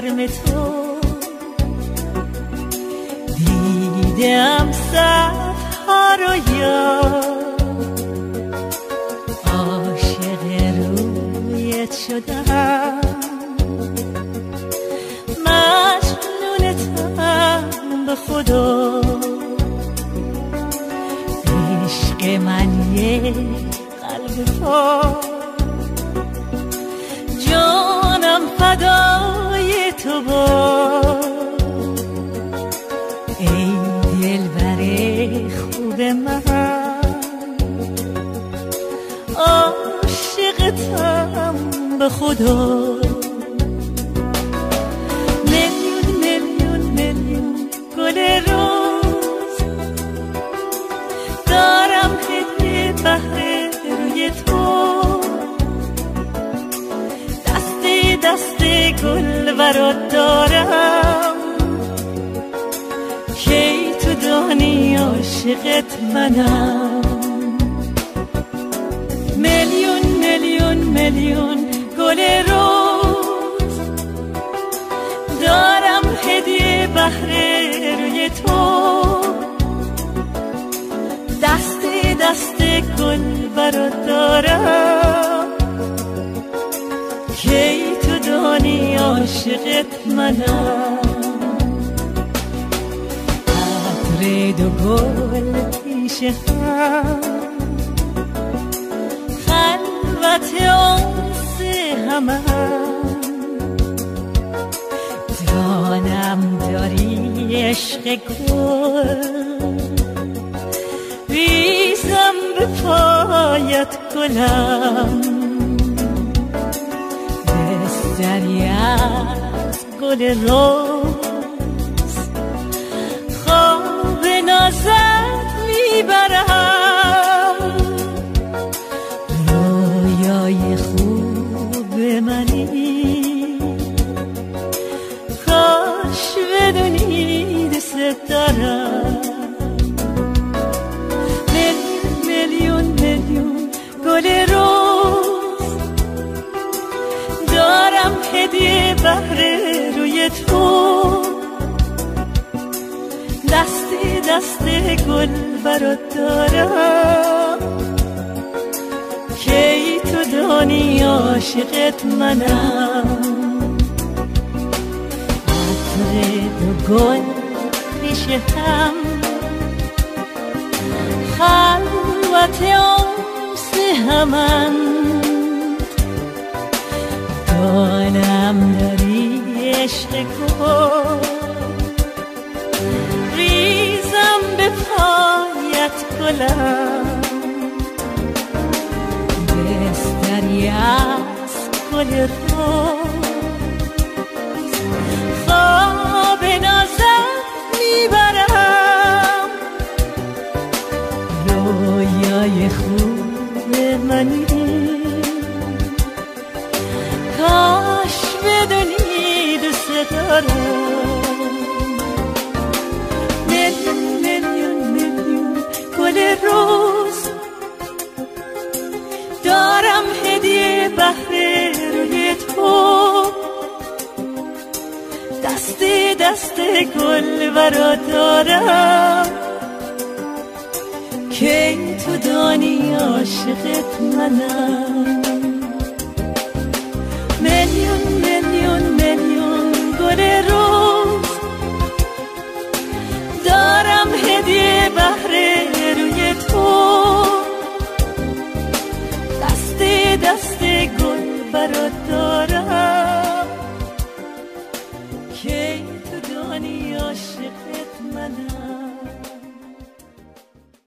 گرم تو دیدم صفها رو یاد عاشق رویت شدم مجنونتم به خدا عشق من یک قلب پاک جانم فدای تو با ای دلبر خوب من عاشقتم به خدا میلیون میلیون میلیون گل روز دارم هدیه بهر روی تو دست گل برات دارم کی تو دانی عاشقت منم میلیون میلیون میلیون گل روز دارم هدیه بهر روی تو دست گل برات دارم کی تو دانی عاشقت منم عطر دو گل پیش هم خلوت انس همم دانم داری عشق گل ریزم به پایت گلم بستری از گل روز خواب نازت میبرم رویای خوب منی کاش بدونی دوست دارم میلیون میلیون گل روز دارم هدیه بهر روی تو دست گل برات دارم کی تو دانی عاشقت منم عطر دو گل پیش هم خلوت انس همم دانم داری عشق گل ریزم به پایت گلم بستری از گل روز خواب نازت میبرم رویای خوب منی کاش بدونی دوست دارم میلیون میلیون میلیون گل روز دارم هدیه بهر روی تو دست گل برات دارم کی تو دانی عاشقت منم میلیون میلیون میلیون گل روز